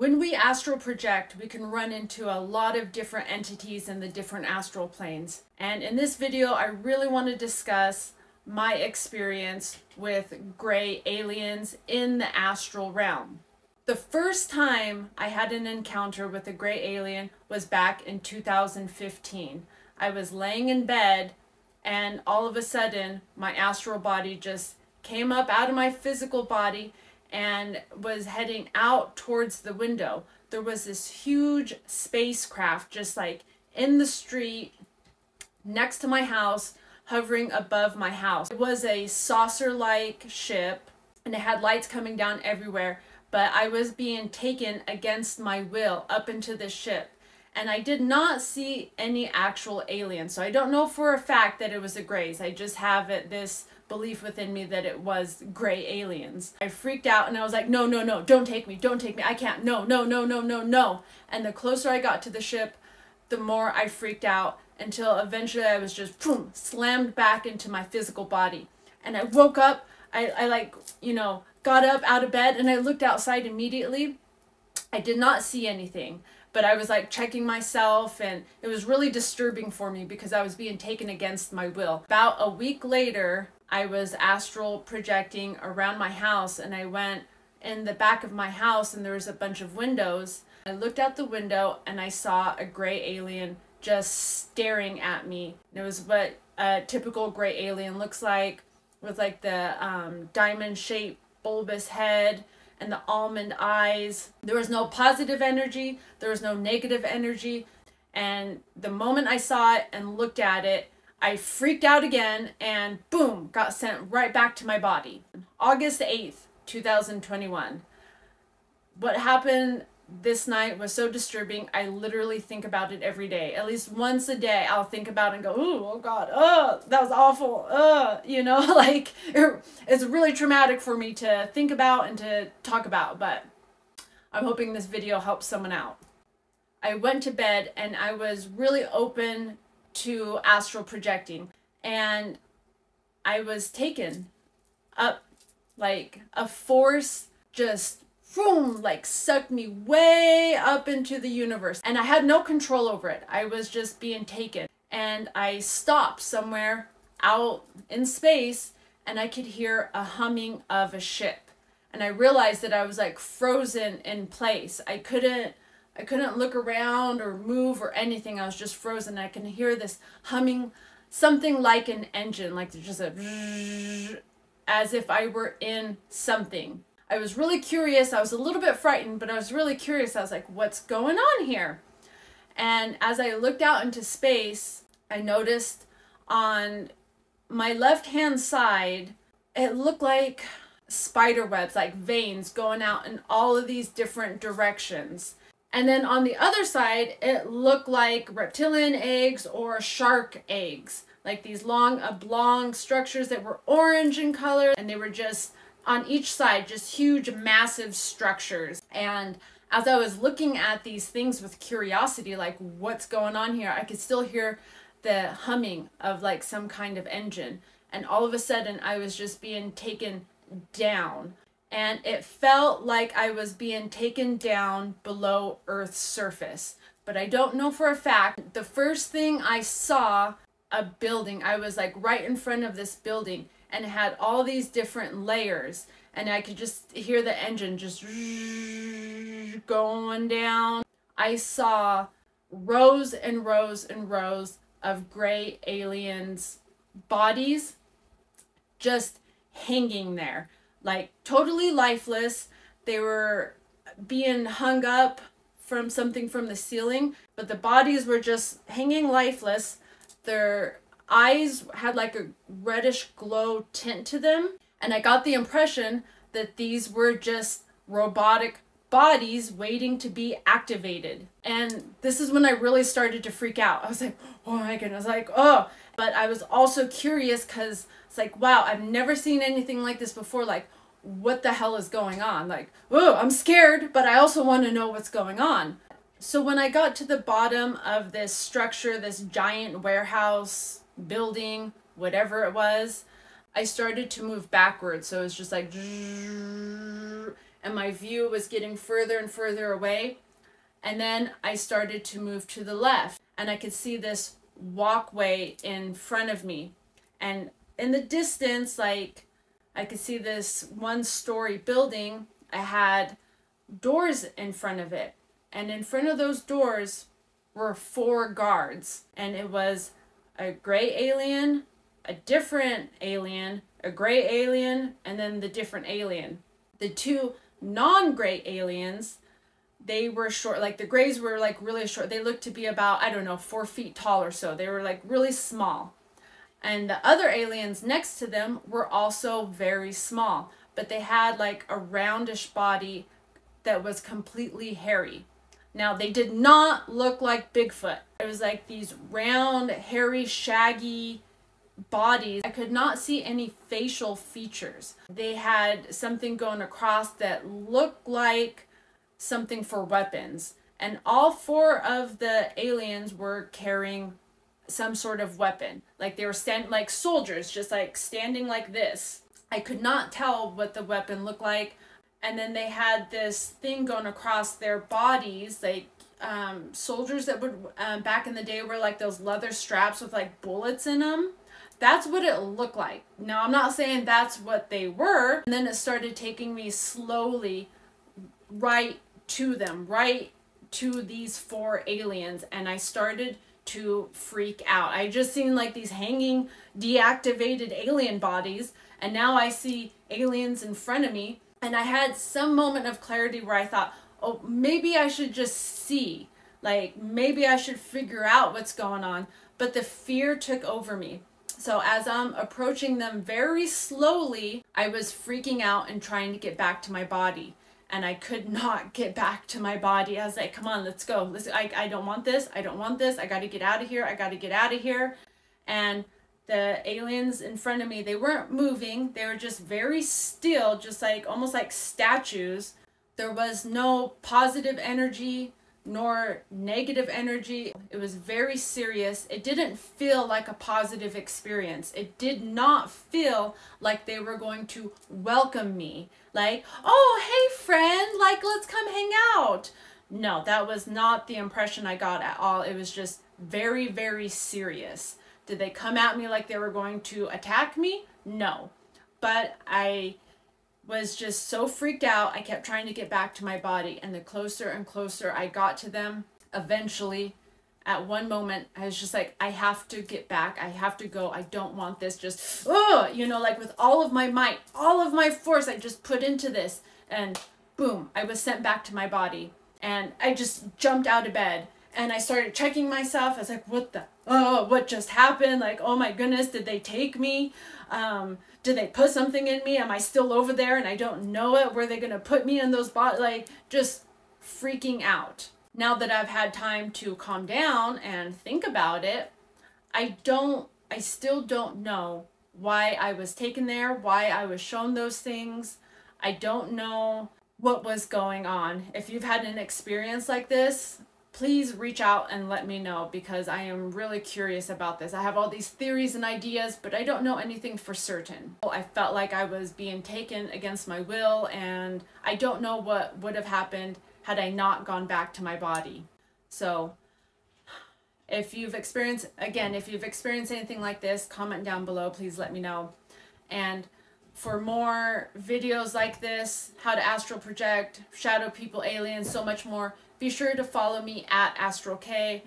When we astral project, we can run into a lot of different entities in the different astral planes. And in this video, I really want to discuss my experience with gray aliens in the astral realm. The first time I had an encounter with a gray alien was back in 2015. I was laying in bed and all of a sudden my astral body just came up out of my physical body and was heading out towards the window. There was this huge spacecraft just like in the street next to my house, hovering above my house. It was a saucer-like ship and it had lights coming down everywhere, but I was being taken against my will up into the ship. And I did not see any actual aliens. So I don't know for a fact that it was the Greys. I just have this belief within me that it was gray aliens. I freaked out and I was like, no, no, no, don't take me, I can't, no, no, no, no, no, no. And the closer I got to the ship, the more I freaked out until eventually I was just boom, slammed back into my physical body. And I woke up, I like, got up out of bed and I looked outside immediately. I did not see anything, but I was like checking myself and it was really disturbing for me because I was being taken against my will. About a week later, I was astral projecting around my house and I went in the back of my house and there was a bunch of windows. I looked out the window and I saw a gray alien just staring at me. It was what a typical gray alien looks like, with like the diamond-shaped bulbous head and the almond eyes. There was no positive energy, there was no negative energy, and the moment I saw it and looked at it, I freaked out again and boom, got sent right back to my body. August 8th, 2021. What happened this night was so disturbing. I literally think about it every day. At least once a day I'll think about it and go, ooh, oh God, that was awful, like it's really traumatic for me to think about and to talk about, but I'm hoping this video helps someone out. I went to bed and I was really open to astral projecting and I was taken up, like a force just boom, like sucked me way up into the universe and I had no control over it. I was just being taken and I stopped somewhere out in space and I could hear a humming of a ship and I realized that I was like frozen in place. I couldn't look around or move or anything. I was just frozen. I can hear this humming, something like an engine, like just a as if I were in something. I was really curious. I was a little bit frightened, but I was really curious. I was like, what's going on here? And as I looked out into space, I noticed on my left-hand side, it looked like spider webs, like veins going out in all of these different directions. And then on the other side, it looked like reptilian eggs or shark eggs, like these long oblong structures that were orange in color, and they were just on each side, just huge, massive structures. And as I was looking at these things with curiosity, like what's going on here, I could still hear the humming of like some kind of engine. And all of a sudden I was just being taken down. And it felt like I was being taken down below Earth's surface. But I don't know for a fact. The first thing I saw, a building. I was like right in front of this building. And it had all these different layers and I could just hear the engine just going down. I saw rows and rows and rows of gray aliens' bodies just hanging there, like totally lifeless. They were being hung up from something from the ceiling, but the bodies were just hanging lifeless. Their eyes had like a reddish glow tint to them, and I got the impression that these were just robotic bodies waiting to be activated. And this is when I really started to freak out. I was like, oh my goodness, like, oh. But I was also curious because it's like, wow, I've never seen anything like this before. Like, what the hell is going on? Like, oh, I'm scared, but I also want to know what's going on. So when I got to the bottom of this structure, this giant warehouse, building, whatever it was, I started to move backwards. So it's just like, and my view was getting further and further away. And then I started to move to the left, and I could see this walkway in front of me. And in the distance, like, I could see this one-story building. I had doors in front of it, and in front of those doors were 4 guards, and it was a gray alien, a different alien, a gray alien, and then the different alien. The 2 non-gray aliens, they were short. Like, the grays were like really short. They looked to be about, I don't know, 4 feet tall or so. They were like really small. And the other aliens next to them were also very small, but they had like a roundish body that was completely hairy. Now, they did not look like Bigfoot. It was like these round, hairy, shaggy bodies. I could not see any facial features. They had something going across that looked like something for weapons. And all 4 of the aliens were carrying some sort of weapon. Like, they were standing like soldiers, just like standing like this. I could not tell what the weapon looked like. And then they had this thing going across their bodies, like soldiers that would, back in the day, were like those leather straps with like bullets in them. That's what it looked like. Now, I'm not saying that's what they were. And then it started taking me slowly right to them, right to these 4 aliens. And I started to freak out. I just seen like these hanging, deactivated alien bodies. And now I see aliens in front of me. And I had some moment of clarity where I thought, oh, maybe I should just see. Like, maybe I should figure out what's going on. But the fear took over me. So as I'm approaching them very slowly, I was freaking out and trying to get back to my body. And I could not get back to my body. I was like, come on, let's go. I don't want this. I don't want this. I got to get out of here. I got to get out of here. And the aliens in front of me, they weren't moving. They were just very still, just like almost like statues. There was no positive energy nor negative energy. It was very serious. It didn't feel like a positive experience. It did not feel like they were going to welcome me. Like, oh, hey friend, like, let's come hang out. No, that was not the impression I got at all. It was just very, very serious. Did they come at me like they were going to attack me? No. But I was just so freaked out. I kept trying to get back to my body, and the closer and closer I got to them, eventually, at one moment, I was just like, I have to get back. I have to go. I don't want this. Just, you know, like with all of my might, all of my force, I just put into this, and boom, I was sent back to my body. And I just jumped out of bed, and I started checking myself. I was like, what just happened? Like, oh my goodness, did they take me? Did they put something in me? Am I still over there and I don't know it? Were they going to put me in those bottles? Like, just freaking out. Now that I've had time to calm down and think about it, I still don't know why I was taken there, why I was shown those things. I don't know what was going on. If you've had an experience like this, please reach out and let me know, because I am really curious about this. I have all these theories and ideas, but I don't know anything for certain. I felt like I was being taken against my will, and I don't know what would have happened had I not gone back to my body. So if you've experienced, again, if you've experienced anything like this, comment down below, please let me know. And for more videos like this, how to astral project, shadow people, aliens, so much more, be sure to follow me at Astral K.